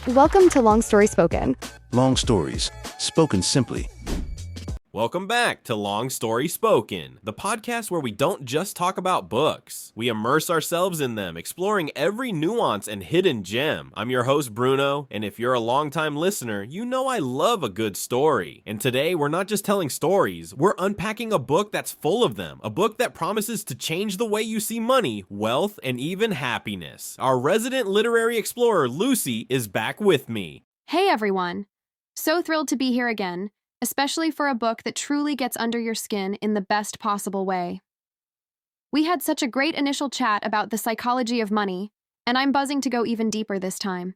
Welcome to Long Story Spoken. Long stories, spoken simply. Welcome back to Long Story Spoken, the podcast where we don't just talk about books. We immerse ourselves in them, exploring every nuance and hidden gem. I'm your host, Bruno, and if you're a longtime listener, you know I love a good story. And today, we're not just telling stories, we're unpacking a book that's full of them, a book that promises to change the way you see money, wealth, and even happiness. Our resident literary explorer, Lucy, is back with me. Hey everyone! So thrilled to be here again, especially for a book that truly gets under your skin in the best possible way. We had such a great initial chat about the psychology of money, and I'm buzzing to go even deeper this time.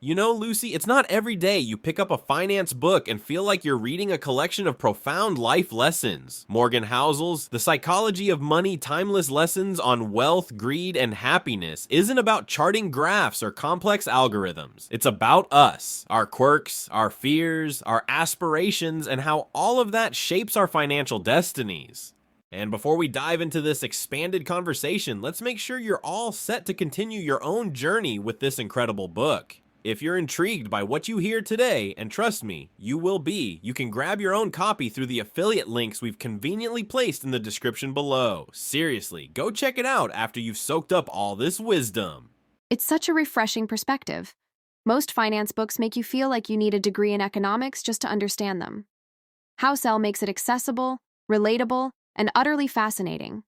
You know, Lucy, it's not every day you pick up a finance book and feel like you're reading a collection of profound life lessons. Morgan Housel's The Psychology of Money Timeless Lessons on Wealth, Greed, and Happiness isn't about charting graphs or complex algorithms. It's about us, our quirks, our fears, our aspirations, and how all of that shapes our financial destinies. And before we dive into this expanded conversation, let's make sure you're all set to continue your own journey with this incredible book. If you're intrigued by what you hear today, and trust me, you will be, you can grab your own copy through the affiliate links we've conveniently placed in the description below. Seriously, go check it out after you've soaked up all this wisdom. It's such a refreshing perspective. Most finance books make you feel like you need a degree in economics just to understand them. Housel makes it accessible, relatable, and utterly fascinating.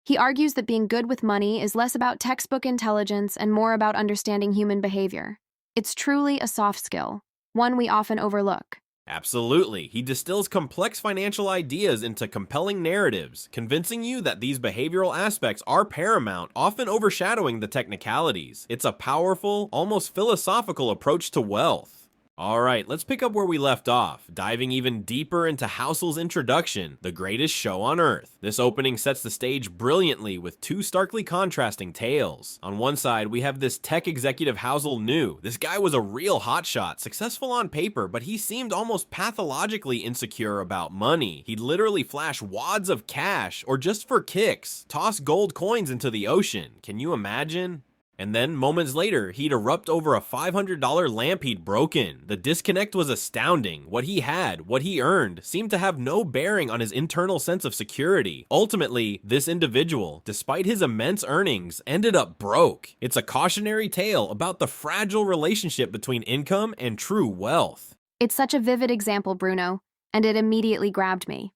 He argues that being good with money is less about textbook intelligence and more about understanding human behavior. It's truly a soft skill, one we often overlook. Absolutely. He distills complex financial ideas into compelling narratives, convincing you that these behavioral aspects are paramount, often overshadowing the technicalities. It's a powerful, almost philosophical approach to wealth. Alright, let's pick up where we left off, diving even deeper into Housel's introduction, The Greatest Show on Earth. This opening sets the stage brilliantly with two starkly contrasting tales. On one side, we have this tech executive Housel knew. This guy was a real hotshot, successful on paper, but he seemed almost pathologically insecure about money. He'd literally flash wads of cash, or just for kicks, toss gold coins into the ocean. Can you imagine? And then, moments later, he'd erupt over a $500 lamp he'd broken. The disconnect was astounding. What he had, what he earned, seemed to have no bearing on his internal sense of security. Ultimately, this individual, despite his immense earnings, ended up broke. It's a cautionary tale about the fragile relationship between income and true wealth. It's such a vivid example, Bruno, and it immediately grabbed me.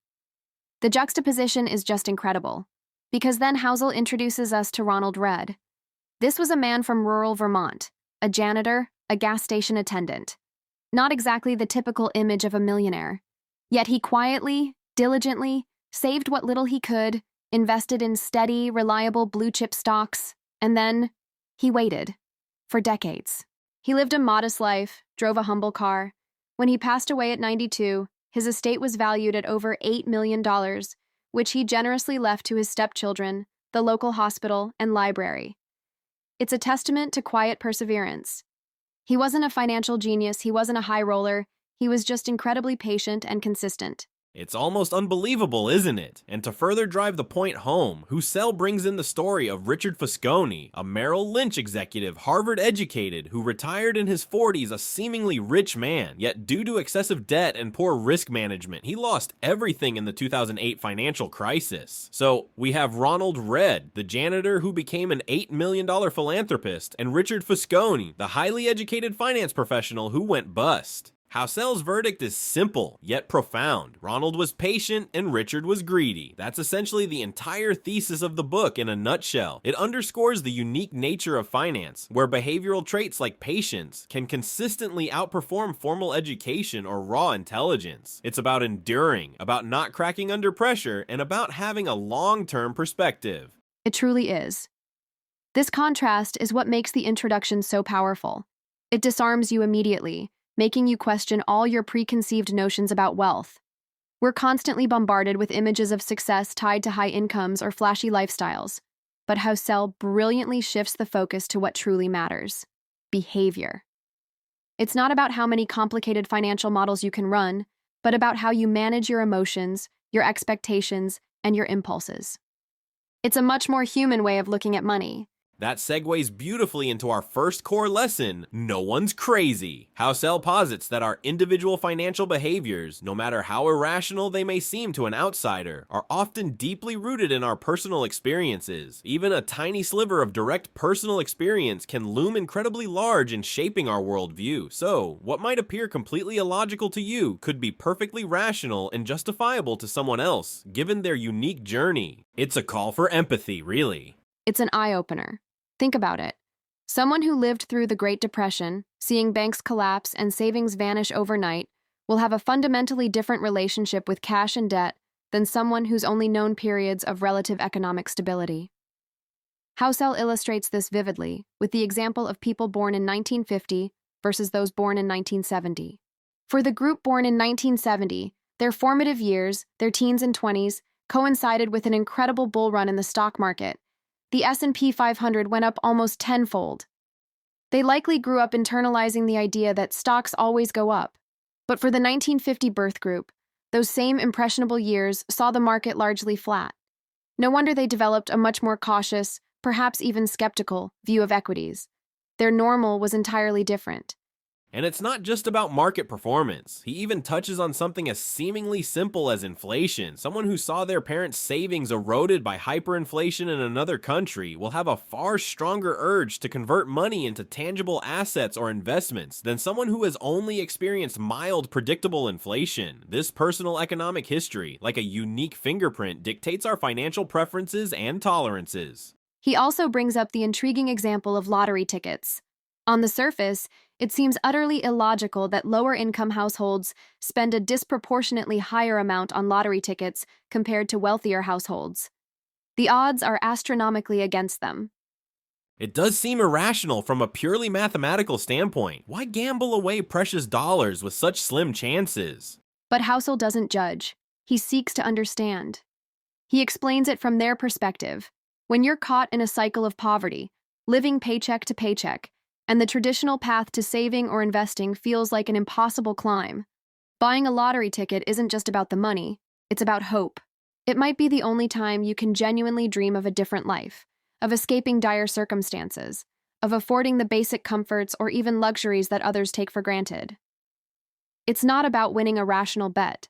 The juxtaposition is just incredible, because then Housel introduces us to Ronald Redd. This was a man from rural Vermont, a janitor, a gas station attendant. Not exactly the typical image of a millionaire. Yet he quietly, diligently, saved what little he could, invested in steady, reliable blue-chip stocks, and then he waited. For decades. He lived a modest life, drove a humble car. When he passed away at 92, his estate was valued at over $8 million, which he generously left to his stepchildren, the local hospital, and library. It's a testament to quiet perseverance. He wasn't a financial genius, he wasn't a high roller, he was just incredibly patient and consistent. It's almost unbelievable, isn't it? And to further drive the point home, Housel brings in the story of Richard Fosconi, a Merrill Lynch executive, Harvard-educated, who retired in his 40s a seemingly rich man, yet due to excessive debt and poor risk management, he lost everything in the 2008 financial crisis. So, we have Ronald Redd, the janitor who became an $8 million philanthropist, and Richard Fosconi, the highly educated finance professional who went bust. Housel's verdict is simple, yet profound. Ronald was patient and Richard was greedy. That's essentially the entire thesis of the book in a nutshell. It underscores the unique nature of finance, where behavioral traits like patience can consistently outperform formal education or raw intelligence. It's about enduring, about not cracking under pressure, and about having a long-term perspective. It truly is. This contrast is what makes the introduction so powerful. It disarms you immediately, making you question all your preconceived notions about wealth. We're constantly bombarded with images of success tied to high incomes or flashy lifestyles, but Housel brilliantly shifts the focus to what truly matters: behavior. It's not about how many complicated financial models you can run, but about how you manage your emotions, your expectations, and your impulses. It's a much more human way of looking at money. That segues beautifully into our first core lesson: no one's crazy. Housel posits that our individual financial behaviors, no matter how irrational they may seem to an outsider, are often deeply rooted in our personal experiences. Even a tiny sliver of direct personal experience can loom incredibly large in shaping our worldview. So, what might appear completely illogical to you could be perfectly rational and justifiable to someone else, given their unique journey. It's a call for empathy, really. It's an eye-opener. Think about it. Someone who lived through the Great Depression, seeing banks collapse and savings vanish overnight, will have a fundamentally different relationship with cash and debt than someone who's only known periods of relative economic stability. Housel illustrates this vividly with the example of people born in 1950 versus those born in 1970. For the group born in 1970, their formative years, their teens and 20s, coincided with an incredible bull run in the stock market. The S&P 500 went up almost tenfold. They likely grew up internalizing the idea that stocks always go up. But for the 1950 birth group, those same impressionable years saw the market largely flat. No wonder they developed a much more cautious, perhaps even skeptical, view of equities. Their normal was entirely different. And it's not just about market performance. He even touches on something as seemingly simple as inflation. Someone who saw their parents' savings eroded by hyperinflation in another country will have a far stronger urge to convert money into tangible assets or investments than someone who has only experienced mild, predictable inflation. This personal economic history, like a unique fingerprint, dictates our financial preferences and tolerances. He also brings up the intriguing example of lottery tickets. On the surface, it seems utterly illogical that lower-income households spend a disproportionately higher amount on lottery tickets compared to wealthier households. The odds are astronomically against them. It does seem irrational from a purely mathematical standpoint. Why gamble away precious dollars with such slim chances? But Housel doesn't judge. He seeks to understand. He explains it from their perspective. When you're caught in a cycle of poverty, living paycheck to paycheck, and the traditional path to saving or investing feels like an impossible climb, buying a lottery ticket isn't just about the money, it's about hope. It might be the only time you can genuinely dream of a different life, of escaping dire circumstances, of affording the basic comforts or even luxuries that others take for granted. It's not about winning a rational bet.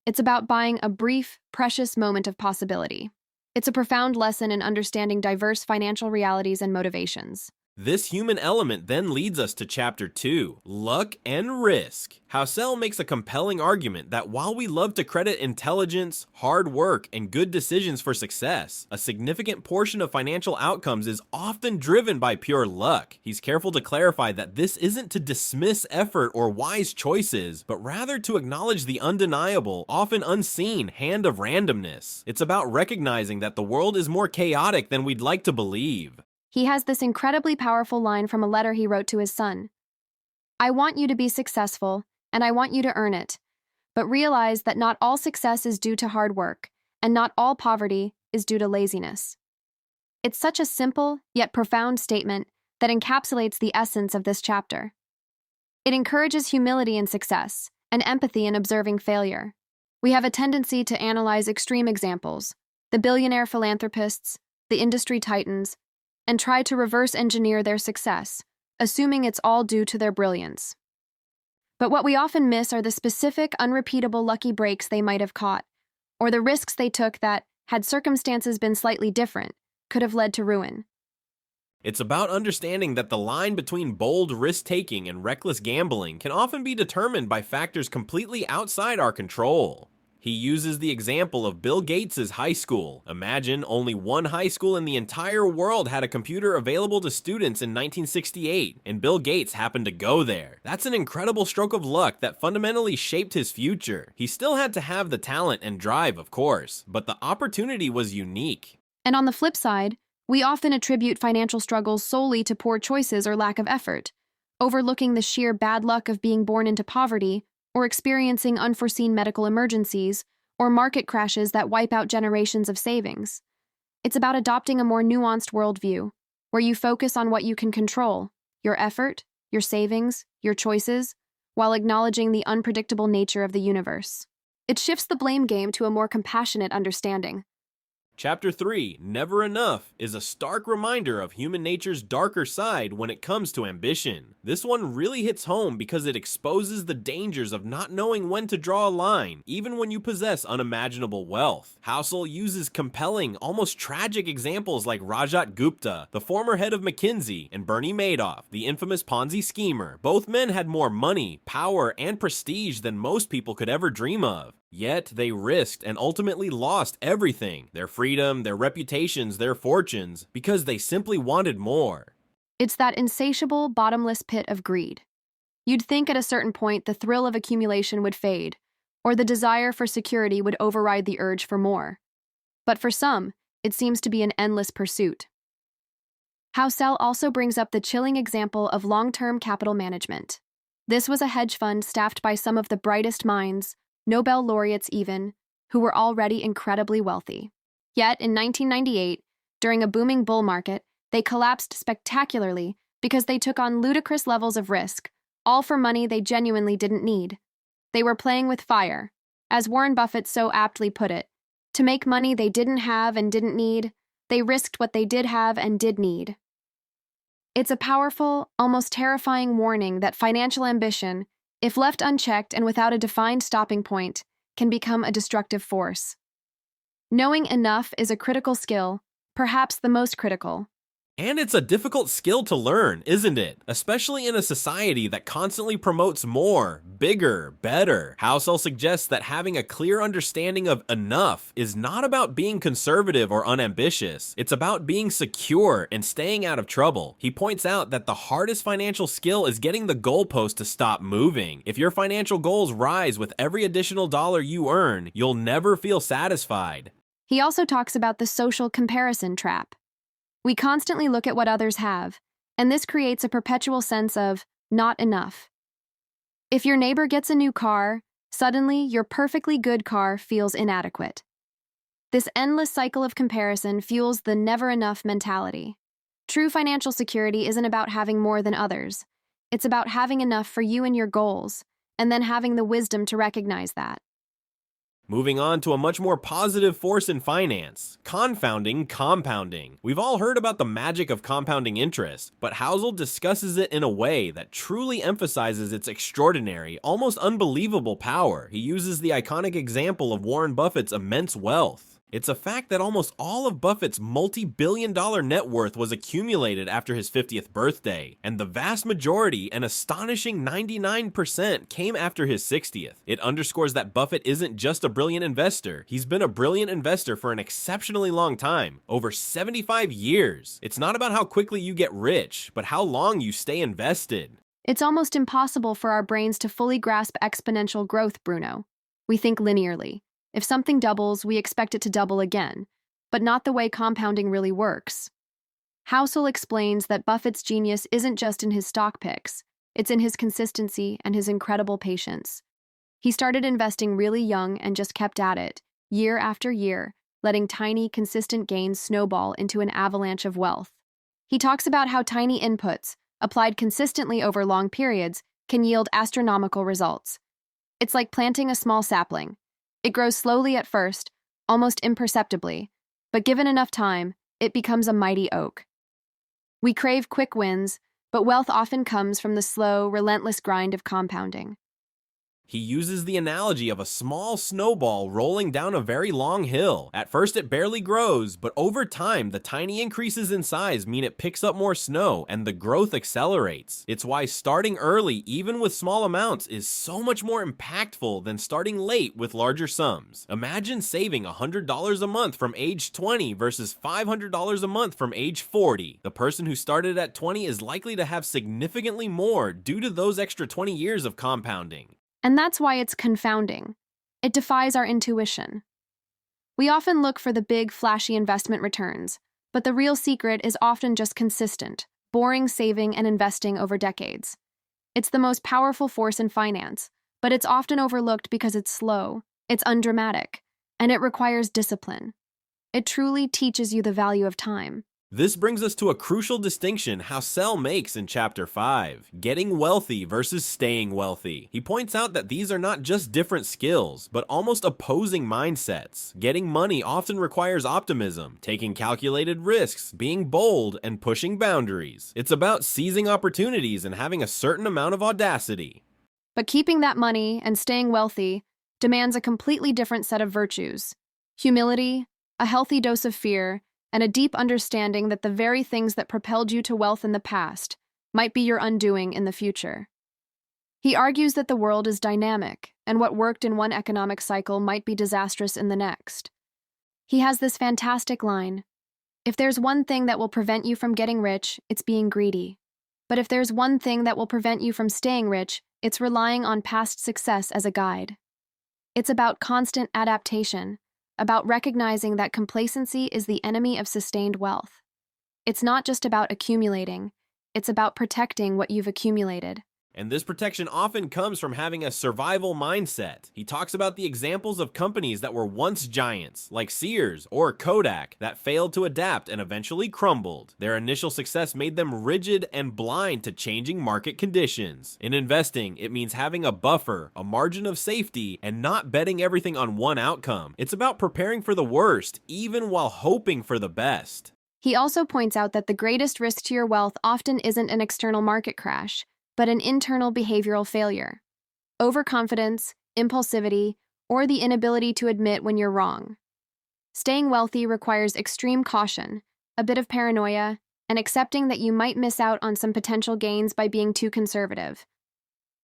It's about buying a brief, precious moment of possibility. It's a profound lesson in understanding diverse financial realities and motivations. This human element then leads us to Chapter 2, Luck and Risk. Housel makes a compelling argument that while we love to credit intelligence, hard work, and good decisions for success, a significant portion of financial outcomes is often driven by pure luck. He's careful to clarify that this isn't to dismiss effort or wise choices, but rather to acknowledge the undeniable, often unseen hand of randomness. It's about recognizing that the world is more chaotic than we'd like to believe. He has this incredibly powerful line from a letter he wrote to his son. I want you to be successful, and I want you to earn it. But realize that not all success is due to hard work, and not all poverty is due to laziness. It's such a simple, yet profound statement that encapsulates the essence of this chapter. It encourages humility in success, and empathy in observing failure. We have a tendency to analyze extreme examples, the billionaire philanthropists, the industry titans, and try to reverse engineer their success, assuming it's all due to their brilliance. But what we often miss are the specific, unrepeatable lucky breaks they might have caught, or the risks they took that, had circumstances been slightly different, could have led to ruin. It's about understanding that the line between bold risk-taking and reckless gambling can often be determined by factors completely outside our control. He uses the example of Bill Gates' high school. Imagine only one high school in the entire world had a computer available to students in 1968, and Bill Gates happened to go there. That's an incredible stroke of luck that fundamentally shaped his future. He still had to have the talent and drive, of course, but the opportunity was unique. And on the flip side, we often attribute financial struggles solely to poor choices or lack of effort, overlooking the sheer bad luck of being born into poverty, or experiencing unforeseen medical emergencies, or market crashes that wipe out generations of savings. It's about adopting a more nuanced worldview, where you focus on what you can control, your effort, your savings, your choices, while acknowledging the unpredictable nature of the universe. It shifts the blame game to a more compassionate understanding. Chapter 3, Never Enough, is a stark reminder of human nature's darker side when it comes to ambition. This one really hits home because it exposes the dangers of not knowing when to draw a line, even when you possess unimaginable wealth. Housel uses compelling, almost tragic examples like Rajat Gupta, the former head of McKinsey, and Bernie Madoff, the infamous Ponzi schemer. Both men had more money, power, and prestige than most people could ever dream of. Yet they risked and ultimately lost everything, their freedom, their reputations, their fortunes, because they simply wanted more. It's that insatiable, bottomless pit of greed. You'd think at a certain point the thrill of accumulation would fade, or the desire for security would override the urge for more. But for some, it seems to be an endless pursuit. Housel also brings up the chilling example of long-term capital management. This was a hedge fund staffed by some of the brightest minds, Nobel laureates even, who were already incredibly wealthy. Yet, in 1998, during a booming bull market, they collapsed spectacularly because they took on ludicrous levels of risk, all for money they genuinely didn't need. They were playing with fire, as Warren Buffett so aptly put it. To make money they didn't have and didn't need, they risked what they did have and did need. It's a powerful, almost terrifying warning that financial ambition, if left unchecked and without a defined stopping point, can become a destructive force. Knowing enough is a critical skill, perhaps the most critical. And it's a difficult skill to learn, isn't it? Especially in a society that constantly promotes more, bigger, better. Housel suggests that having a clear understanding of enough is not about being conservative or unambitious. It's about being secure and staying out of trouble. He points out that the hardest financial skill is getting the goalpost to stop moving. If your financial goals rise with every additional dollar you earn, you'll never feel satisfied. He also talks about the social comparison trap. We constantly look at what others have, and this creates a perpetual sense of not enough. If your neighbor gets a new car, suddenly your perfectly good car feels inadequate. This endless cycle of comparison fuels the never enough mentality. True financial security isn't about having more than others. It's about having enough for you and your goals, and then having the wisdom to recognize that. Moving on to a much more positive force in finance, confounding compounding. We've all heard about the magic of compounding interest, but Housel discusses it in a way that truly emphasizes its extraordinary, almost unbelievable power. He uses the iconic example of Warren Buffett's immense wealth. It's a fact that almost all of Buffett's multi-billion-dollar net worth was accumulated after his 50th birthday, and the vast majority, an astonishing 99%, came after his 60th. It underscores that Buffett isn't just a brilliant investor, he's been a brilliant investor for an exceptionally long time, over 75 years. It's not about how quickly you get rich, but how long you stay invested. It's almost impossible for our brains to fully grasp exponential growth, Bruno. We think linearly. If something doubles, we expect it to double again, but not the way compounding really works. Housel explains that Buffett's genius isn't just in his stock picks, it's in his consistency and his incredible patience. He started investing really young and just kept at it, year after year, letting tiny, consistent gains snowball into an avalanche of wealth. He talks about how tiny inputs, applied consistently over long periods, can yield astronomical results. It's like planting a small sapling. It grows slowly at first, almost imperceptibly, but given enough time, it becomes a mighty oak. We crave quick wins, but wealth often comes from the slow, relentless grind of compounding. He uses the analogy of a small snowball rolling down a very long hill. At first it barely grows, but over time the tiny increases in size mean it picks up more snow and the growth accelerates. It's why starting early, even with small amounts, is so much more impactful than starting late with larger sums. Imagine saving $100 a month from age 20 versus $500 a month from age 40. The person who started at 20 is likely to have significantly more due to those extra 20 years of compounding. And that's why it's confounding. It defies our intuition. We often look for the big, flashy investment returns, but the real secret is often just consistent, boring saving and investing over decades. It's the most powerful force in finance, but it's often overlooked because it's slow, it's undramatic, and it requires discipline. It truly teaches you the value of time. This brings us to a crucial distinction Housel makes in Chapter 5, getting wealthy versus staying wealthy. He points out that these are not just different skills, but almost opposing mindsets. Getting money often requires optimism, taking calculated risks, being bold, and pushing boundaries. It's about seizing opportunities and having a certain amount of audacity. But keeping that money and staying wealthy demands a completely different set of virtues: humility, a healthy dose of fear, and a deep understanding that the very things that propelled you to wealth in the past might be your undoing in the future. He argues that the world is dynamic, and what worked in one economic cycle might be disastrous in the next. He has this fantastic line: "If there's one thing that will prevent you from getting rich, it's being greedy. But if there's one thing that will prevent you from staying rich, it's relying on past success as a guide." It's about constant adaptation, about recognizing that complacency is the enemy of sustained wealth. It's not just about accumulating, it's about protecting what you've accumulated. And this protection often comes from having a survival mindset. He talks about the examples of companies that were once giants, like Sears or Kodak, that failed to adapt and eventually crumbled. Their initial success made them rigid and blind to changing market conditions. In investing, it means having a buffer, a margin of safety, and not betting everything on one outcome. It's about preparing for the worst, even while hoping for the best. He also points out that the greatest risk to your wealth often isn't an external market crash, but an internal behavioral failure. Overconfidence, impulsivity, or the inability to admit when you're wrong. Staying wealthy requires extreme caution, a bit of paranoia, and accepting that you might miss out on some potential gains by being too conservative.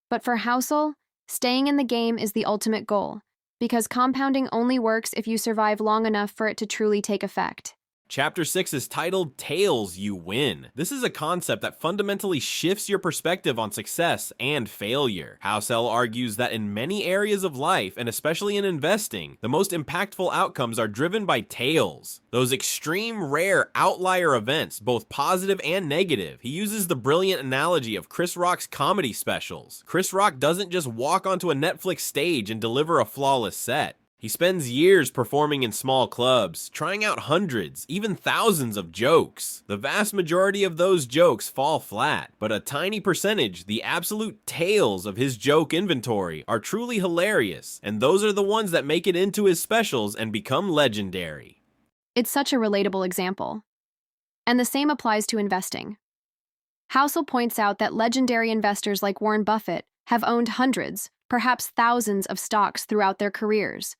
But for Housel, staying in the game is the ultimate goal, because compounding only works if you survive long enough for it to truly take effect. Chapter 6 is titled Tails You Win. This is a concept that fundamentally shifts your perspective on success and failure. Housel argues that in many areas of life, and especially in investing, the most impactful outcomes are driven by tails. Those extreme, rare, outlier events, both positive and negative. He uses the brilliant analogy of Chris Rock's comedy specials. Chris Rock doesn't just walk onto a Netflix stage and deliver a flawless set. He spends years performing in small clubs, trying out hundreds, even thousands of jokes. The vast majority of those jokes fall flat, but a tiny percentage, the absolute tails of his joke inventory, are truly hilarious, and those are the ones that make it into his specials and become legendary. It's such a relatable example. And the same applies to investing. Housel points out that legendary investors like Warren Buffett have owned hundreds, perhaps thousands of stocks throughout their careers.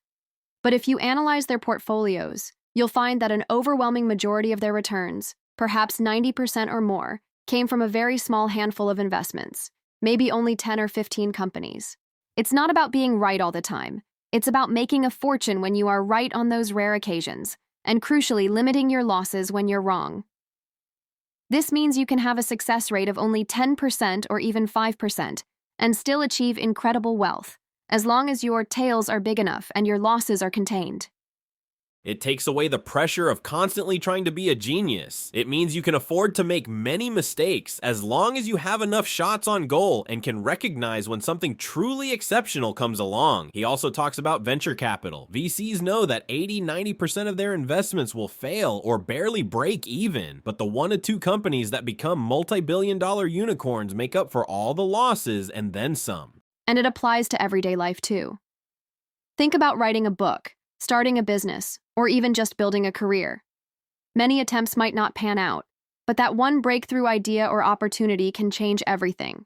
But if you analyze their portfolios, you'll find that an overwhelming majority of their returns, perhaps 90% or more, came from a very small handful of investments, maybe only 10 or 15 companies. It's not about being right all the time. It's about making a fortune when you are right on those rare occasions, and crucially limiting your losses when you're wrong. This means you can have a success rate of only 10% or even 5% and still achieve incredible wealth, as long as your tails are big enough and your losses are contained. It takes away the pressure of constantly trying to be a genius. It means you can afford to make many mistakes as long as you have enough shots on goal and can recognize when something truly exceptional comes along. He also talks about venture capital. VCs know that 80-90% of their investments will fail or barely break even, but the 1 to 2 companies that become multi-billion-dollar unicorns make up for all the losses and then some. And it applies to everyday life too. Think about writing a book, starting a business, or even just building a career. Many attempts might not pan out, but that one breakthrough idea or opportunity can change everything.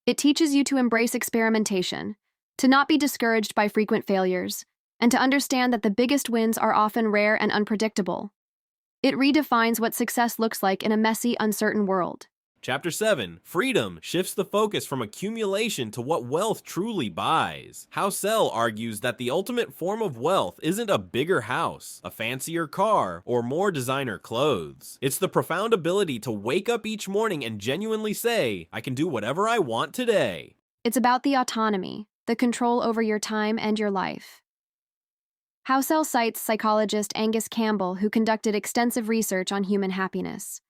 It teaches you to embrace experimentation, to not be discouraged by frequent failures, and to understand that the biggest wins are often rare and unpredictable. It redefines what success looks like in a messy, uncertain world. Chapter 7, Freedom, shifts the focus from accumulation to what wealth truly buys. Housel argues that the ultimate form of wealth isn't a bigger house, a fancier car, or more designer clothes. It's the profound ability to wake up each morning and genuinely say, I can do whatever I want today. It's about the autonomy, the control over your time and your life. Housel cites psychologist Angus Campbell, who conducted extensive research on human happiness.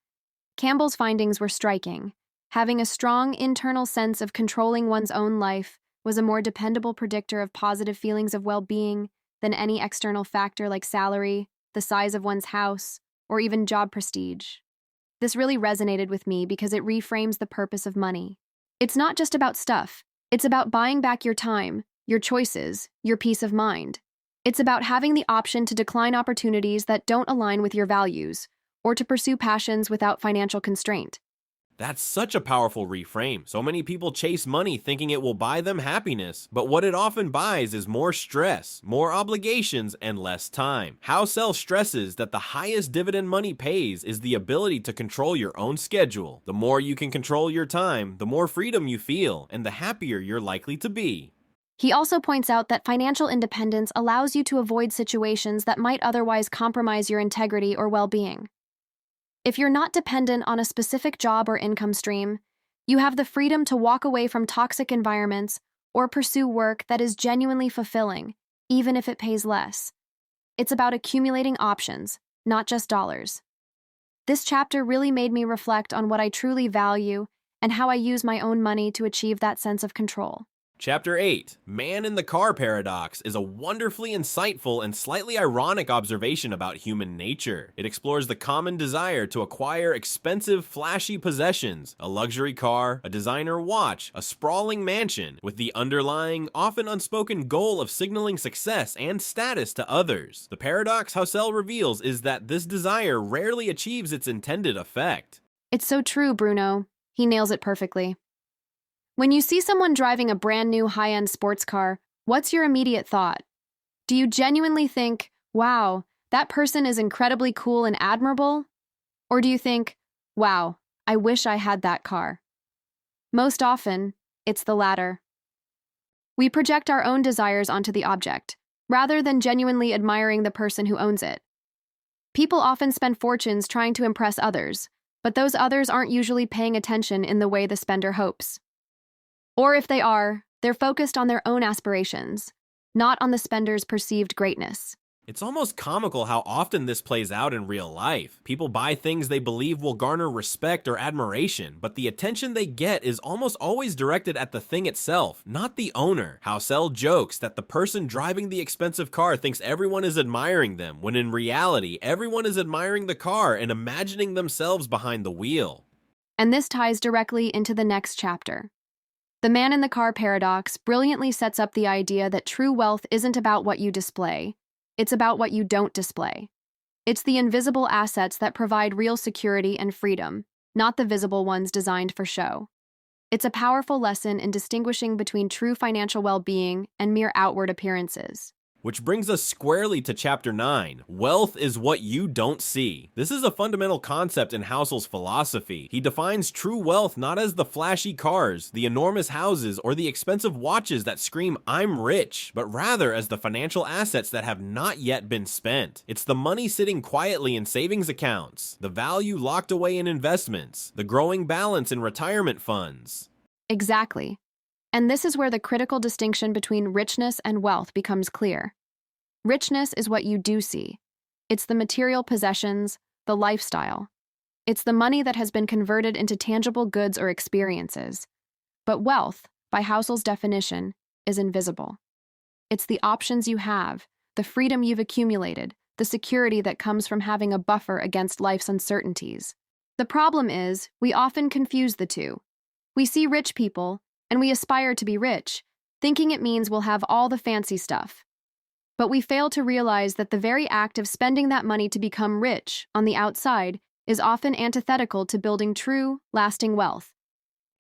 Campbell's findings were striking. Having a strong internal sense of controlling one's own life was a more dependable predictor of positive feelings of well-being than any external factor like salary, the size of one's house, or even job prestige. This really resonated with me because it reframes the purpose of money. It's not just about stuff. It's about buying back your time, your choices, your peace of mind. It's about having the option to decline opportunities that don't align with your values, or to pursue passions without financial constraint. That's such a powerful reframe. So many people chase money thinking it will buy them happiness, but what it often buys is more stress, more obligations, and less time. Housel stresses that the highest dividend money pays is the ability to control your own schedule. The more you can control your time, the more freedom you feel, and the happier you're likely to be. He also points out that financial independence allows you to avoid situations that might otherwise compromise your integrity or well-being. If you're not dependent on a specific job or income stream, you have the freedom to walk away from toxic environments or pursue work that is genuinely fulfilling, even if it pays less. It's about accumulating options, not just dollars. This chapter really made me reflect on what I truly value and how I use my own money to achieve that sense of control. Chapter 8, Man in the Car Paradox, is a wonderfully insightful and slightly ironic observation about human nature. It explores the common desire to acquire expensive, flashy possessions, a luxury car, a designer watch, a sprawling mansion, with the underlying, often unspoken goal of signaling success and status to others. The paradox Housel reveals is that this desire rarely achieves its intended effect. It's so true, Bruno. He nails it perfectly. When you see someone driving a brand new high-end sports car, what's your immediate thought? Do you genuinely think, wow, that person is incredibly cool and admirable? Or do you think, wow, I wish I had that car? Most often, it's the latter. We project our own desires onto the object, rather than genuinely admiring the person who owns it. People often spend fortunes trying to impress others, but those others aren't usually paying attention in the way the spender hopes. Or if they are, they're focused on their own aspirations, not on the spender's perceived greatness. It's almost comical how often this plays out in real life. People buy things they believe will garner respect or admiration, but the attention they get is almost always directed at the thing itself, not the owner. Housel jokes that the person driving the expensive car thinks everyone is admiring them, when in reality, everyone is admiring the car and imagining themselves behind the wheel. And this ties directly into the next chapter. The Man in the Car Paradox brilliantly sets up the idea that true wealth isn't about what you display, it's about what you don't display. It's the invisible assets that provide real security and freedom, not the visible ones designed for show. It's a powerful lesson in distinguishing between true financial well-being and mere outward appearances. Which brings us squarely to Chapter 9, Wealth is What You Don't See. This is a fundamental concept in Housel's philosophy. He defines true wealth not as the flashy cars, the enormous houses, or the expensive watches that scream, "I'm rich," but rather as the financial assets that have not yet been spent. It's the money sitting quietly in savings accounts, the value locked away in investments, the growing balance in retirement funds. Exactly. And this is where the critical distinction between richness and wealth becomes clear. Richness is what you do see. It's the material possessions, the lifestyle. It's the money that has been converted into tangible goods or experiences. But wealth, by Housel's definition, is invisible. It's the options you have, the freedom you've accumulated, the security that comes from having a buffer against life's uncertainties. The problem is, we often confuse the two. We see rich people, and we aspire to be rich, thinking it means we'll have all the fancy stuff. But we fail to realize that the very act of spending that money to become rich on the outside is often antithetical to building true, lasting wealth.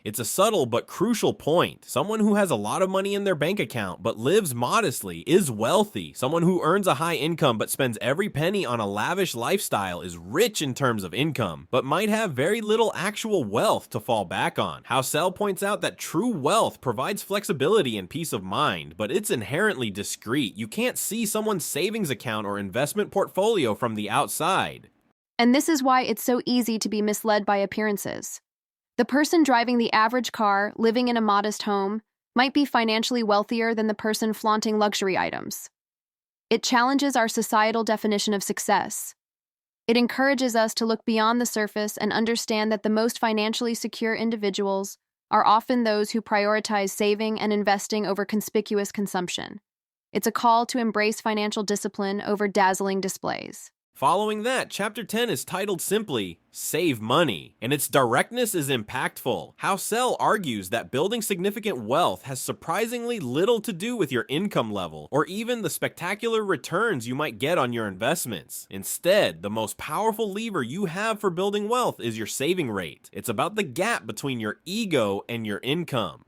It's a subtle but crucial point. Someone who has a lot of money in their bank account but lives modestly is wealthy. Someone who earns a high income but spends every penny on a lavish lifestyle is rich in terms of income, but might have very little actual wealth to fall back on. Housel points out that true wealth provides flexibility and peace of mind, but it's inherently discreet. You can't see someone's savings account or investment portfolio from the outside. And this is why it's so easy to be misled by appearances. The person driving the average car, living in a modest home, might be financially wealthier than the person flaunting luxury items. It challenges our societal definition of success. It encourages us to look beyond the surface and understand that the most financially secure individuals are often those who prioritize saving and investing over conspicuous consumption. It's a call to embrace financial discipline over dazzling displays. Following that, Chapter 10 is titled simply, Save Money, and its directness is impactful. Housel argues that building significant wealth has surprisingly little to do with your income level, or even the spectacular returns you might get on your investments. Instead, the most powerful lever you have for building wealth is your saving rate. It's about the gap between your ego and your income.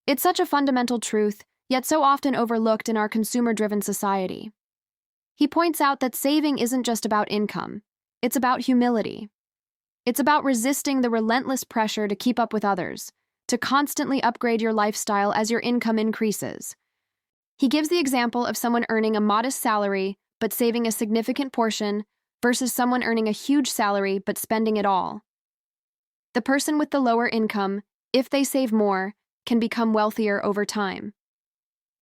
It's such a fundamental truth, yet so often overlooked in our consumer-driven society. He points out that saving isn't just about income. It's about humility. It's about resisting the relentless pressure to keep up with others, to constantly upgrade your lifestyle as your income increases. He gives the example of someone earning a modest salary but saving a significant portion versus someone earning a huge salary but spending it all. The person with the lower income, if they save more, can become wealthier over time.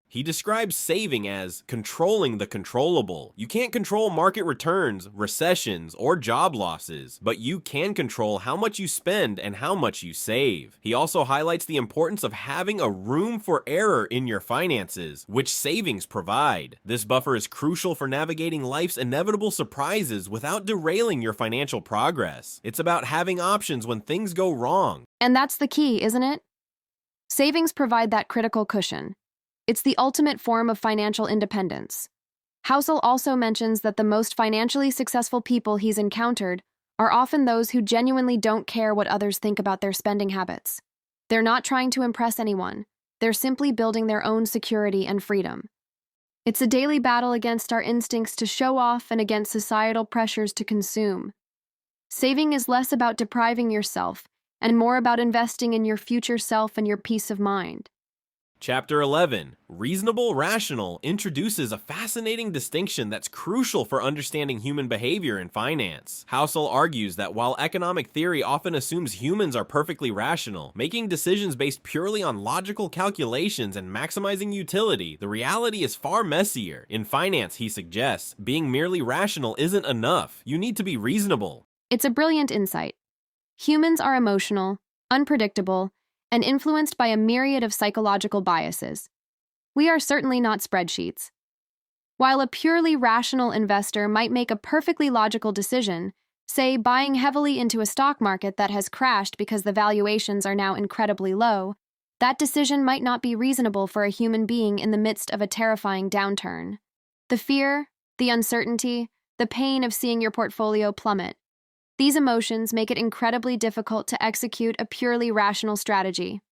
He describes saving as controlling the controllable. You can't control market returns, recessions, or job losses, but you can control how much you spend and how much you save. He also highlights the importance of having a room for error in your finances, which savings provide. This buffer is crucial for navigating life's inevitable surprises without derailing your financial progress. It's about having options when things go wrong. And that's the key, isn't it? Savings provide that critical cushion. It's the ultimate form of financial independence. Housel also mentions that the most financially successful people he's encountered are often those who genuinely don't care what others think about their spending habits. They're not trying to impress anyone. They're simply building their own security and freedom. It's a daily battle against our instincts to show off and against societal pressures to consume. Saving is less about depriving yourself and more about investing in your future self and your peace of mind. Chapter 11, Reasonable Rational, introduces a fascinating distinction that's crucial for understanding human behavior in finance. Housel argues that while economic theory often assumes humans are perfectly rational, making decisions based purely on logical calculations and maximizing utility, the reality is far messier. In finance, he suggests, being merely rational isn't enough. You need to be reasonable. It's a brilliant insight. Humans are emotional, unpredictable, and influenced by a myriad of psychological biases. We are certainly not spreadsheets. While a purely rational investor might make a perfectly logical decision, say buying heavily into a stock market that has crashed because the valuations are now incredibly low, that decision might not be reasonable for a human being in the midst of a terrifying downturn. The fear, the uncertainty, the pain of seeing your portfolio plummet. These emotions make it incredibly difficult to execute a purely rational strategy.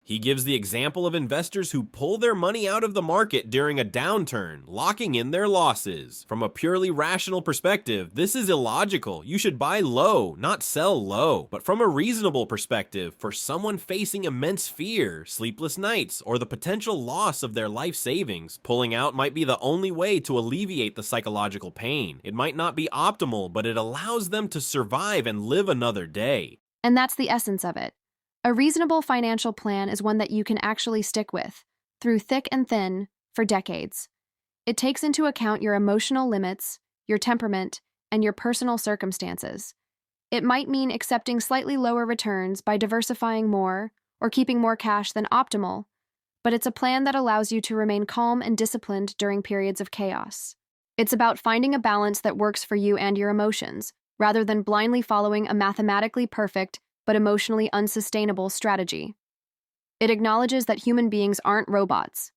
He gives the example of investors who pull their money out of the market during a downturn, locking in their losses. From a purely rational perspective, this is illogical. You should buy low, not sell low. But from a reasonable perspective, for someone facing immense fear, sleepless nights, or the potential loss of their life savings, pulling out might be the only way to alleviate the psychological pain. It might not be optimal, but it allows them to survive and live another day. And that's the essence of it. A reasonable financial plan is one that you can actually stick with, through thick and thin, for decades. It takes into account your emotional limits, your temperament, and your personal circumstances. It might mean accepting slightly lower returns by diversifying more or keeping more cash than optimal, but it's a plan that allows you to remain calm and disciplined during periods of chaos. It's about finding a balance that works for you and your emotions, rather than blindly following a mathematically perfect but emotionally unsustainable strategy. It acknowledges that human beings aren't robots.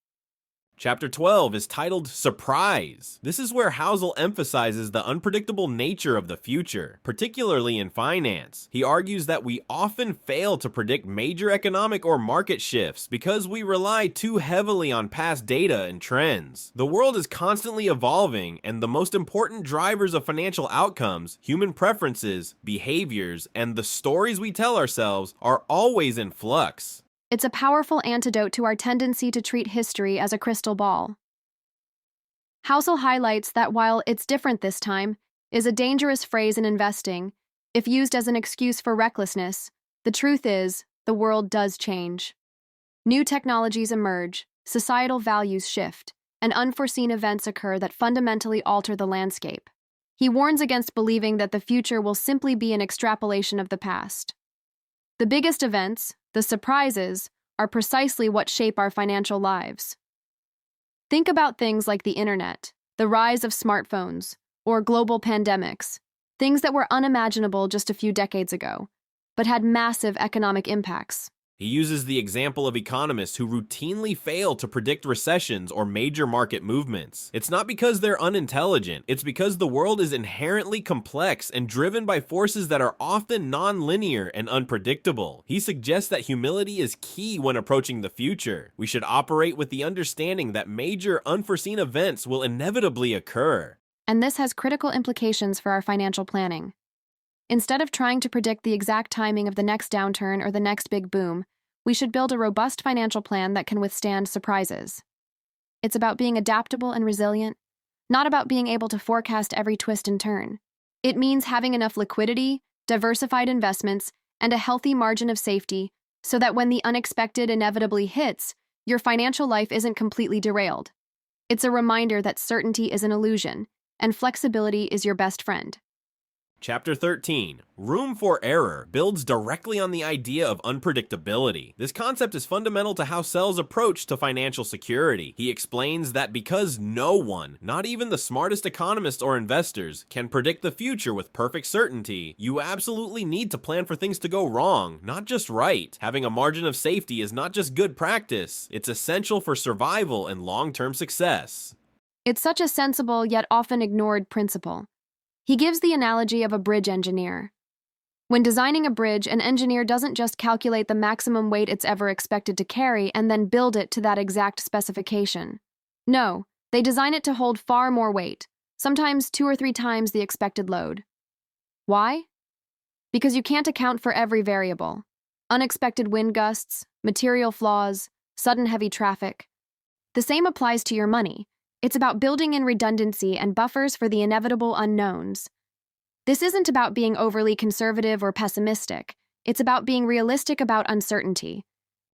Chapter 12 is titled Surprise. This is where Housel emphasizes the unpredictable nature of the future, particularly in finance. He argues that we often fail to predict major economic or market shifts because we rely too heavily on past data and trends. The world is constantly evolving, and the most important drivers of financial outcomes, human preferences, behaviors, and the stories we tell ourselves are always in flux. It's a powerful antidote to our tendency to treat history as a crystal ball. Housel highlights that while "it's different this time" is a dangerous phrase in investing, if used as an excuse for recklessness, the truth is, the world does change. New technologies emerge, societal values shift, and unforeseen events occur that fundamentally alter the landscape. He warns against believing that the future will simply be an extrapolation of the past. The biggest events, the surprises, are precisely what shape our financial lives. Think about things like the internet, the rise of smartphones, or global pandemics, things that were unimaginable just a few decades ago, but had massive economic impacts. He uses the example of economists who routinely fail to predict recessions or major market movements. It's not because they're unintelligent, it's because the world is inherently complex and driven by forces that are often non-linear and unpredictable. He suggests that humility is key when approaching the future. We should operate with the understanding that major unforeseen events will inevitably occur. And this has critical implications for our financial planning. Instead of trying to predict the exact timing of the next downturn or the next big boom, we should build a robust financial plan that can withstand surprises. It's about being adaptable and resilient, not about being able to forecast every twist and turn. It means having enough liquidity, diversified investments, and a healthy margin of safety so that when the unexpected inevitably hits, your financial life isn't completely derailed. It's a reminder that certainty is an illusion, and flexibility is your best friend. Chapter 13, Room for Error, builds directly on the idea of unpredictability. This concept is fundamental to how Sells' approach to financial security. He explains that because no one, not even the smartest economists or investors, can predict the future with perfect certainty, you absolutely need to plan for things to go wrong, not just right. Having a margin of safety is not just good practice, it's essential for survival and long-term success. It's such a sensible yet often ignored principle. He gives the analogy of a bridge engineer. When designing a bridge, an engineer doesn't just calculate the maximum weight it's ever expected to carry and then build it to that exact specification. No, they design it to hold far more weight, sometimes 2 or 3 times the expected load. Why? Because you can't account for every variable. Unexpected wind gusts, material flaws, sudden heavy traffic. The same applies to your money. It's about building in redundancy and buffers for the inevitable unknowns. This isn't about being overly conservative or pessimistic. It's about being realistic about uncertainty.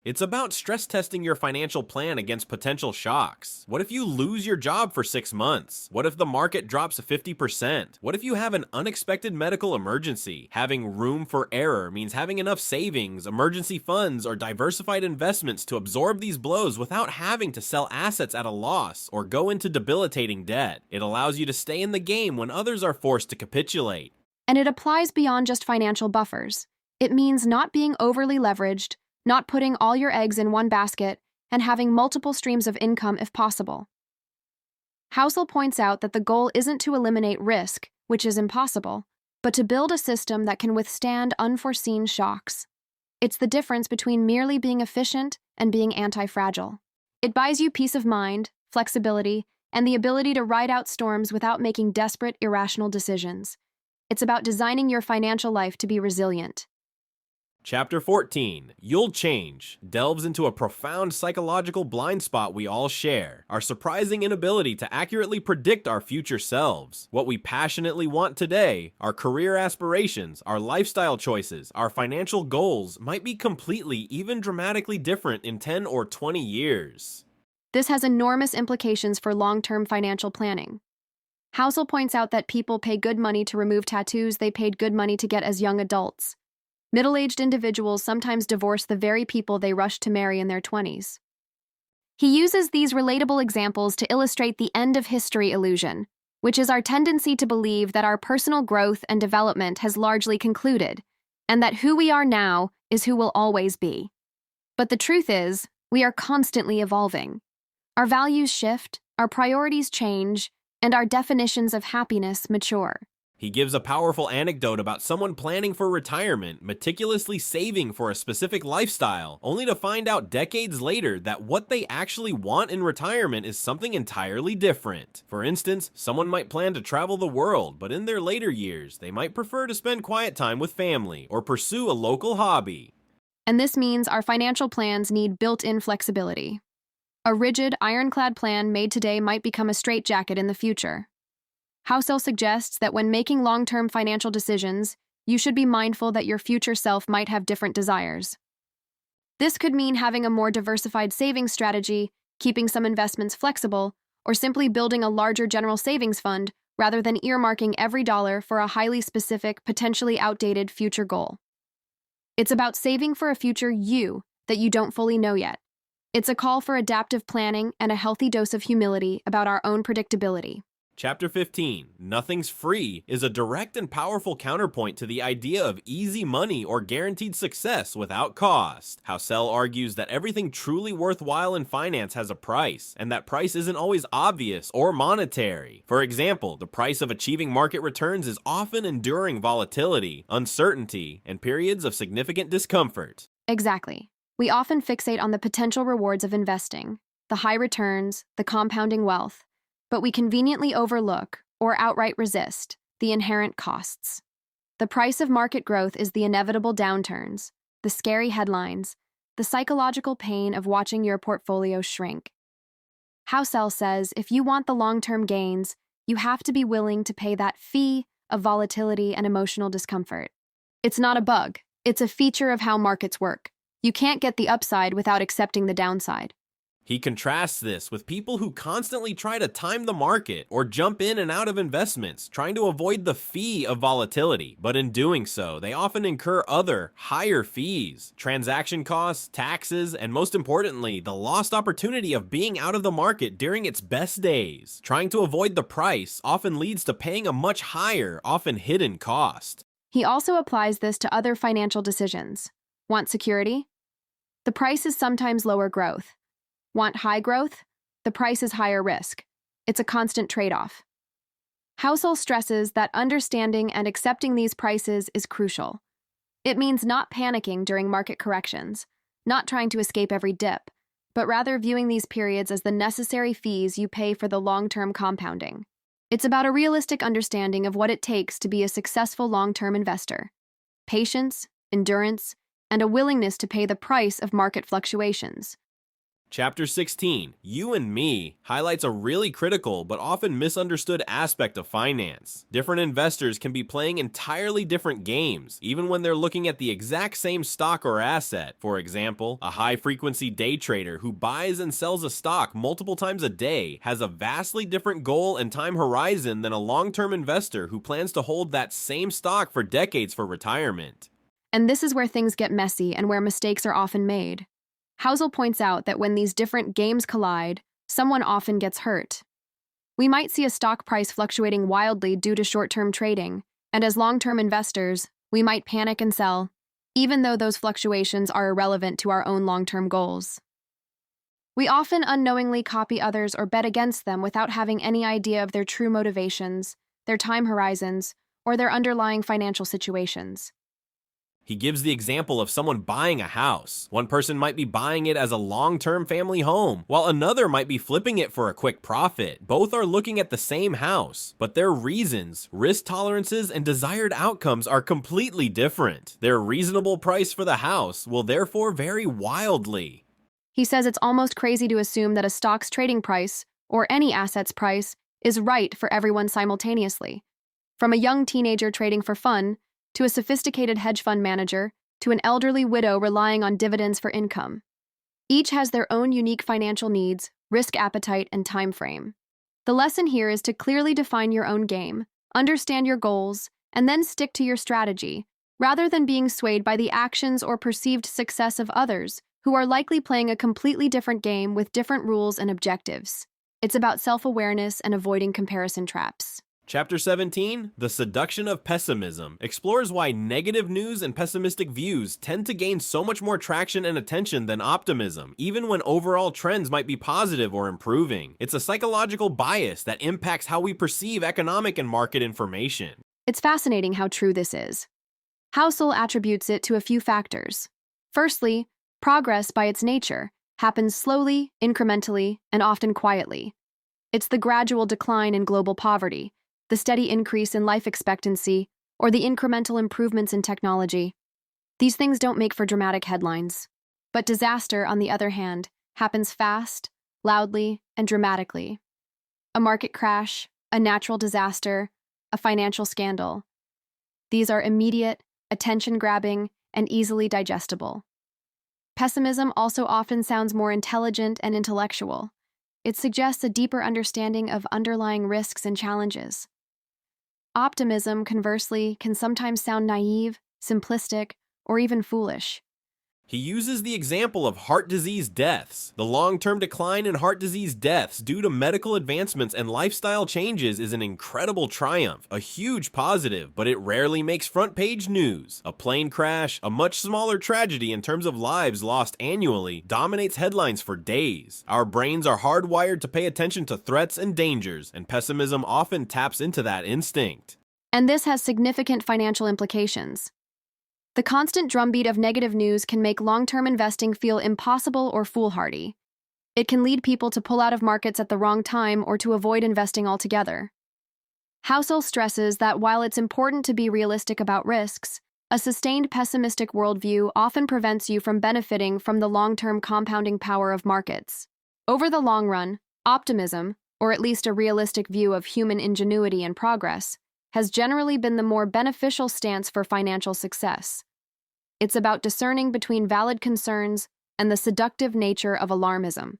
It's about stress testing your financial plan against potential shocks. What if you lose your job for 6 months? What if the market drops 50%? What if you have an unexpected medical emergency? Having room for error means having enough savings, emergency funds, or diversified investments to absorb these blows without having to sell assets at a loss or go into debilitating debt. It allows you to stay in the game when others are forced to capitulate. And it applies beyond just financial buffers. It means not being overly leveraged, not putting all your eggs in one basket, and having multiple streams of income if possible. Housel points out that the goal isn't to eliminate risk, which is impossible, but to build a system that can withstand unforeseen shocks. It's the difference between merely being efficient and being anti-fragile. It buys you peace of mind, flexibility, and the ability to ride out storms without making desperate, irrational decisions. It's about designing your financial life to be resilient. Chapter 14, You'll Change, delves into a profound psychological blind spot we all share, our surprising inability to accurately predict our future selves. What we passionately want today, our career aspirations, our lifestyle choices, our financial goals might be completely, even dramatically different in 10 or 20 years. This has enormous implications for long-term financial planning. Housel points out that people pay good money to remove tattoos they paid good money to get as young adults. Middle-aged individuals sometimes divorce the very people they rushed to marry in their 20s. He uses these relatable examples to illustrate the end-of-history illusion, which is our tendency to believe that our personal growth and development has largely concluded, and that who we are now is who we'll always be. But the truth is, we are constantly evolving. Our values shift, our priorities change, and our definitions of happiness mature. He gives a powerful anecdote about someone planning for retirement, meticulously saving for a specific lifestyle, only to find out decades later that what they actually want in retirement is something entirely different. For instance, someone might plan to travel the world, but in their later years, they might prefer to spend quiet time with family or pursue a local hobby. And this means our financial plans need built-in flexibility. A rigid, ironclad plan made today might become a straitjacket in the future. Housel suggests that when making long-term financial decisions, you should be mindful that your future self might have different desires. This could mean having a more diversified savings strategy, keeping some investments flexible, or simply building a larger general savings fund rather than earmarking every dollar for a highly specific, potentially outdated future goal. It's about saving for a future you that you don't fully know yet. It's a call for adaptive planning and a healthy dose of humility about our own predictability. Chapter 15, Nothing's Free, is a direct and powerful counterpoint to the idea of easy money or guaranteed success without cost. Housel argues that everything truly worthwhile in finance has a price, and that price isn't always obvious or monetary. For example, the price of achieving market returns is often enduring volatility, uncertainty, and periods of significant discomfort. Exactly. We often fixate on the potential rewards of investing, the high returns, the compounding wealth, but we conveniently overlook, or outright resist, the inherent costs. The price of market growth is the inevitable downturns, the scary headlines, the psychological pain of watching your portfolio shrink. Housel says if you want the long-term gains, you have to be willing to pay that fee of volatility and emotional discomfort. It's not a bug, it's a feature of how markets work. You can't get the upside without accepting the downside. He contrasts this with people who constantly try to time the market or jump in and out of investments, trying to avoid the fee of volatility, but in doing so, they often incur other, higher fees, transaction costs, taxes, and most importantly, the lost opportunity of being out of the market during its best days. Trying to avoid the price often leads to paying a much higher, often hidden cost. He also applies this to other financial decisions. Want security? The price is sometimes lower growth. Want high growth? The price is higher risk. It's a constant trade-off. Housel stresses that understanding and accepting these prices is crucial. It means not panicking during market corrections, not trying to escape every dip, but rather viewing these periods as the necessary fees you pay for the long-term compounding. It's about a realistic understanding of what it takes to be a successful long-term investor. Patience, endurance, and a willingness to pay the price of market fluctuations. Chapter 16, You and Me, highlights a really critical but often misunderstood aspect of finance. Different investors can be playing entirely different games, even when they're looking at the exact same stock or asset. For example, a high-frequency day trader who buys and sells a stock multiple times a day has a vastly different goal and time horizon than a long-term investor who plans to hold that same stock for decades for retirement. And this is where things get messy and where mistakes are often made. Housel points out that when these different games collide, someone often gets hurt. We might see a stock price fluctuating wildly due to short-term trading, and as long-term investors, we might panic and sell, even though those fluctuations are irrelevant to our own long-term goals. We often unknowingly copy others or bet against them without having any idea of their true motivations, their time horizons, or their underlying financial situations. He gives the example of someone buying a house. One person might be buying it as a long-term family home, while another might be flipping it for a quick profit. Both are looking at the same house, but their reasons, risk tolerances, and desired outcomes are completely different. Their reasonable price for the house will therefore vary wildly. He says it's almost crazy to assume that a stock's trading price, or any asset's price, is right for everyone simultaneously. From a young teenager trading for fun, to a sophisticated hedge fund manager, to an elderly widow relying on dividends for income. Each has their own unique financial needs, risk appetite, and time frame. The lesson here is to clearly define your own game, understand your goals, and then stick to your strategy, rather than being swayed by the actions or perceived success of others, who are likely playing a completely different game with different rules and objectives. It's about self-awareness and avoiding comparison traps. Chapter 17, The Seduction of Pessimism, explores why negative news and pessimistic views tend to gain so much more traction and attention than optimism, even when overall trends might be positive or improving. It's a psychological bias that impacts how we perceive economic and market information. It's fascinating how true this is. Housel attributes it to a few factors. Firstly, progress by its nature happens slowly, incrementally, and often quietly. It's the gradual decline in global poverty, the steady increase in life expectancy, or the incremental improvements in technology. These things don't make for dramatic headlines. But disaster, on the other hand, happens fast, loudly, and dramatically. A market crash, a natural disaster, a financial scandal. These are immediate, attention-grabbing, and easily digestible. Pessimism also often sounds more intelligent and intellectual. It suggests a deeper understanding of underlying risks and challenges. Optimism, conversely, can sometimes sound naive, simplistic, or even foolish. He uses the example of heart disease deaths. The long-term decline in heart disease deaths due to medical advancements and lifestyle changes is an incredible triumph, a huge positive, but it rarely makes front-page news. A plane crash, a much smaller tragedy in terms of lives lost annually, dominates headlines for days. Our brains are hardwired to pay attention to threats and dangers, and pessimism often taps into that instinct. And this has significant financial implications. The constant drumbeat of negative news can make long-term investing feel impossible or foolhardy. It can lead people to pull out of markets at the wrong time or to avoid investing altogether. Housel stresses that while it's important to be realistic about risks, a sustained pessimistic worldview often prevents you from benefiting from the long-term compounding power of markets. Over the long run, optimism, or at least a realistic view of human ingenuity and progress, has generally been the more beneficial stance for financial success. It's about discerning between valid concerns and the seductive nature of alarmism.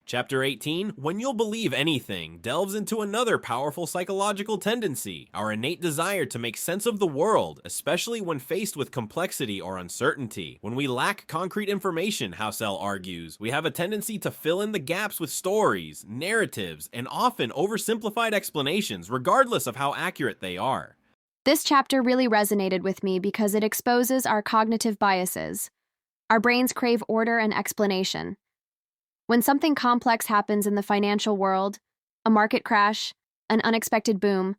Chapter 18, When You'll Believe Anything, delves into another powerful psychological tendency, our innate desire to make sense of the world, especially when faced with complexity or uncertainty. When we lack concrete information, Housel argues, we have a tendency to fill in the gaps with stories, narratives, and often oversimplified explanations, regardless of how accurate they are. This chapter really resonated with me because it exposes our cognitive biases. Our brains crave order and explanation. When something complex happens in the financial world, a market crash, an unexpected boom,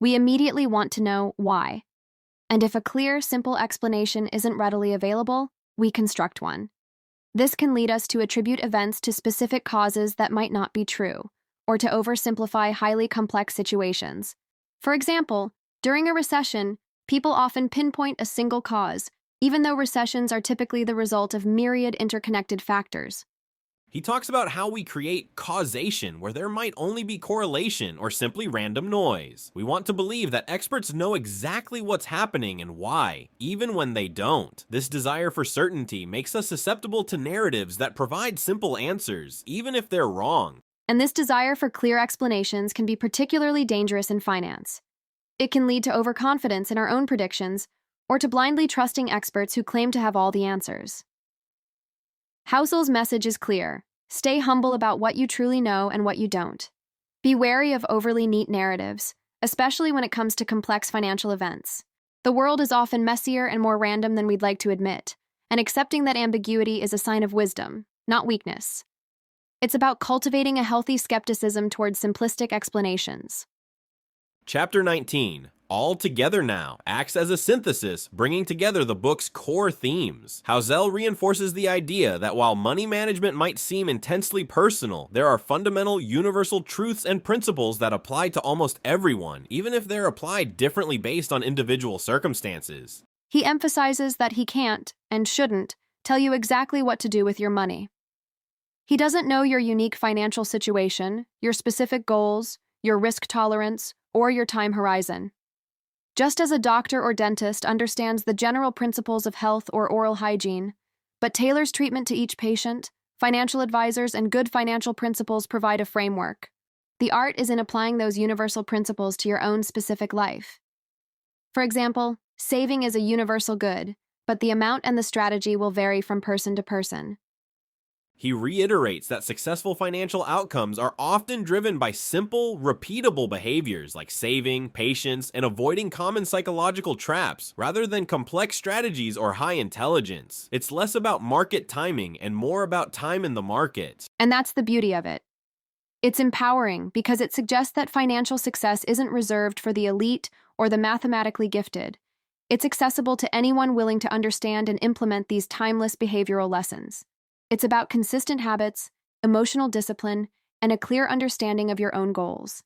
we immediately want to know why. And if a clear, simple explanation isn't readily available, we construct one. This can lead us to attribute events to specific causes that might not be true, or to oversimplify highly complex situations. For example, during a recession, people often pinpoint a single cause, even though recessions are typically the result of myriad interconnected factors. He talks about how we create causation where there might only be correlation or simply random noise. We want to believe that experts know exactly what's happening and why, even when they don't. This desire for certainty makes us susceptible to narratives that provide simple answers, even if they're wrong. And this desire for clear explanations can be particularly dangerous in finance. It can lead to overconfidence in our own predictions or to blindly trusting experts who claim to have all the answers. Housel's message is clear. Stay humble about what you truly know and what you don't. Be wary of overly neat narratives, especially when it comes to complex financial events. The world is often messier and more random than we'd like to admit, and accepting that ambiguity is a sign of wisdom, not weakness. It's about cultivating a healthy skepticism towards simplistic explanations. Chapter 19, All Together Now, acts as a synthesis, bringing together the book's core themes. Housel reinforces the idea that while money management might seem intensely personal, there are fundamental universal truths and principles that apply to almost everyone, even if they're applied differently based on individual circumstances. He emphasizes that he can't, and shouldn't, tell you exactly what to do with your money. He doesn't know your unique financial situation, your specific goals, your risk tolerance, or your time horizon. Just as a doctor or dentist understands the general principles of health or oral hygiene, but tailors treatment to each patient, financial advisors and good financial principles provide a framework. The art is in applying those universal principles to your own specific life. For example, saving is a universal good, but the amount and the strategy will vary from person to person. He reiterates that successful financial outcomes are often driven by simple, repeatable behaviors like saving, patience, and avoiding common psychological traps, rather than complex strategies or high intelligence. It's less about market timing and more about time in the market. And that's the beauty of it. It's empowering because it suggests that financial success isn't reserved for the elite or the mathematically gifted. It's accessible to anyone willing to understand and implement these timeless behavioral lessons. It's about consistent habits, emotional discipline, and a clear understanding of your own goals.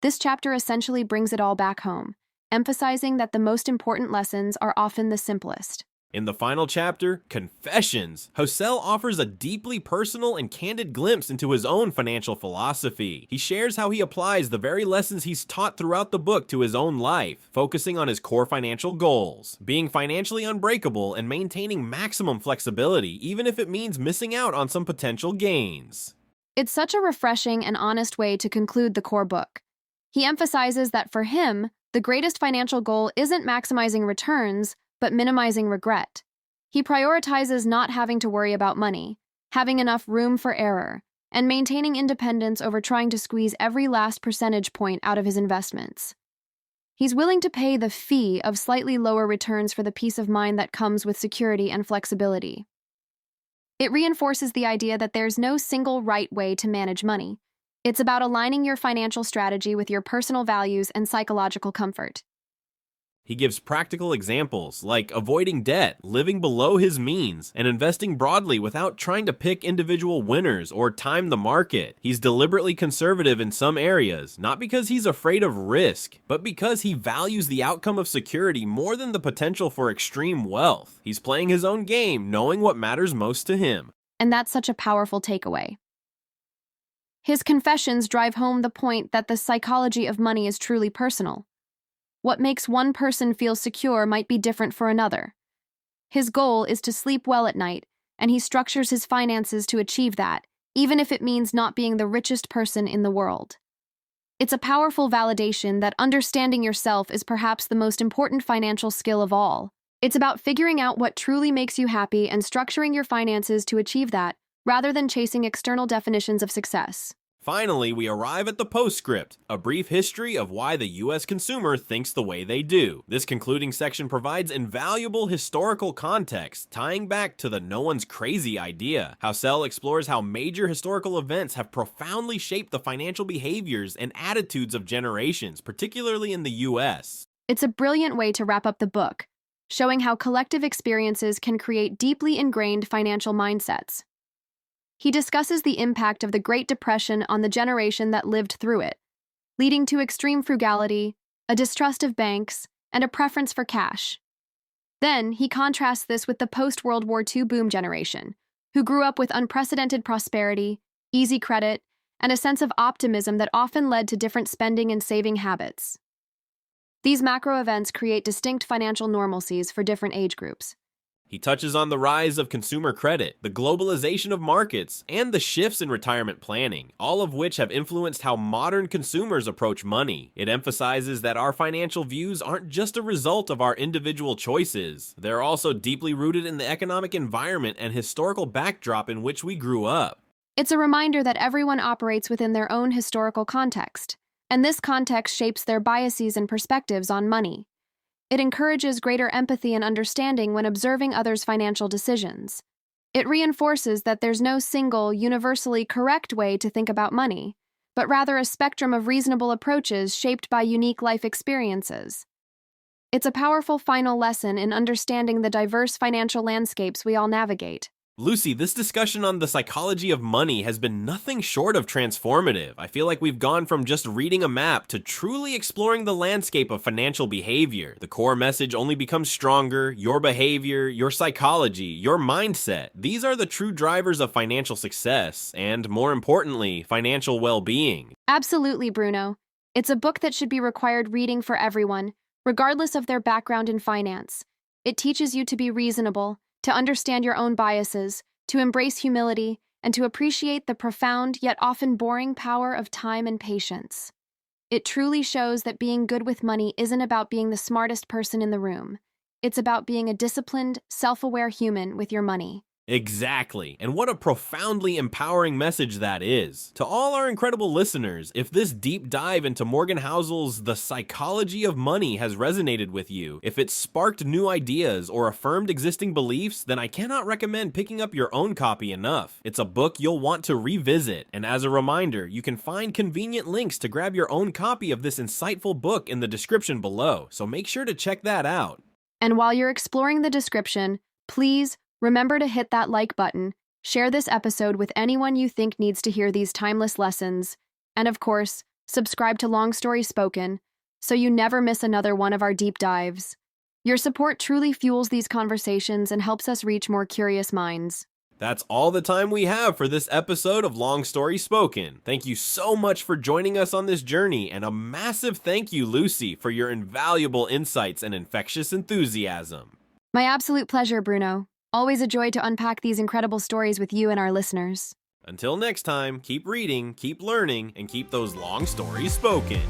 This chapter essentially brings it all back home, emphasizing that the most important lessons are often the simplest. In the final chapter, Confessions, Housel offers a deeply personal and candid glimpse into his own financial philosophy. He shares how he applies the very lessons he's taught throughout the book to his own life, focusing on his core financial goals, being financially unbreakable and maintaining maximum flexibility, even if it means missing out on some potential gains. It's such a refreshing and honest way to conclude the core book. He emphasizes that for him, the greatest financial goal isn't maximizing returns, but minimizing regret. He prioritizes not having to worry about money, having enough room for error, and maintaining independence over trying to squeeze every last percentage point out of his investments. He's willing to pay the fee of slightly lower returns for the peace of mind that comes with security and flexibility. It reinforces the idea that there's no single right way to manage money. It's about aligning your financial strategy with your personal values and psychological comfort. He gives practical examples like avoiding debt, living below his means, and investing broadly without trying to pick individual winners or time the market. He's deliberately conservative in some areas, not because he's afraid of risk, but because he values the outcome of security more than the potential for extreme wealth. He's playing his own game, knowing what matters most to him. And that's such a powerful takeaway. His confessions drive home the point that the psychology of money is truly personal. What makes one person feel secure might be different for another. His goal is to sleep well at night, and he structures his finances to achieve that, even if it means not being the richest person in the world. It's a powerful validation that understanding yourself is perhaps the most important financial skill of all. It's about figuring out what truly makes you happy and structuring your finances to achieve that, rather than chasing external definitions of success. Finally, we arrive at the postscript, a brief history of why the U.S. consumer thinks the way they do. This concluding section provides invaluable historical context, tying back to the no one's crazy idea. Housel explores how major historical events have profoundly shaped the financial behaviors and attitudes of generations, particularly in the U.S. It's a brilliant way to wrap up the book, showing how collective experiences can create deeply ingrained financial mindsets. He discusses the impact of the Great Depression on the generation that lived through it, leading to extreme frugality, a distrust of banks, and a preference for cash. Then, he contrasts this with the post-World War II boom generation, who grew up with unprecedented prosperity, easy credit, and a sense of optimism that often led to different spending and saving habits. These macro events create distinct financial normalcies for different age groups. He touches on the rise of consumer credit, the globalization of markets, and the shifts in retirement planning, all of which have influenced how modern consumers approach money. It emphasizes that our financial views aren't just a result of our individual choices. They're also deeply rooted in the economic environment and historical backdrop in which we grew up. It's a reminder that everyone operates within their own historical context, and this context shapes their biases and perspectives on money. It encourages greater empathy and understanding when observing others' financial decisions. It reinforces that there's no single, universally correct way to think about money, but rather a spectrum of reasonable approaches shaped by unique life experiences. It's a powerful final lesson in understanding the diverse financial landscapes we all navigate. Lucy, this discussion on the psychology of money has been nothing short of transformative. I feel like we've gone from just reading a map to truly exploring the landscape of financial behavior. The core message only becomes stronger. Your behavior, your psychology, your mindset. These are the true drivers of financial success and, more importantly, financial well-being. Absolutely, Bruno. It's a book that should be required reading for everyone, regardless of their background in finance. It teaches you to be reasonable, to understand your own biases, to embrace humility, and to appreciate the profound yet often boring power of time and patience. It truly shows that being good with money isn't about being the smartest person in the room. It's about being a disciplined, self-aware human with your money. Exactly, and what a profoundly empowering message that is. To all our incredible listeners, if this deep dive into Morgan Housel's The Psychology of Money has resonated with you, if it sparked new ideas or affirmed existing beliefs, then I cannot recommend picking up your own copy enough. It's a book you'll want to revisit, and as a reminder, you can find convenient links to grab your own copy of this insightful book in the description below, so make sure to check that out. And while you're exploring the description, please remember to hit that like button, share this episode with anyone you think needs to hear these timeless lessons, and of course, subscribe to Long Story Spoken so you never miss another one of our deep dives. Your support truly fuels these conversations and helps us reach more curious minds. That's all the time we have for this episode of Long Story Spoken. Thank you so much for joining us on this journey, and a massive thank you, Lucy, for your invaluable insights and infectious enthusiasm. My absolute pleasure, Bruno. Always a joy to unpack these incredible stories with you and our listeners. Until next time, keep reading, keep learning, and keep those long stories spoken.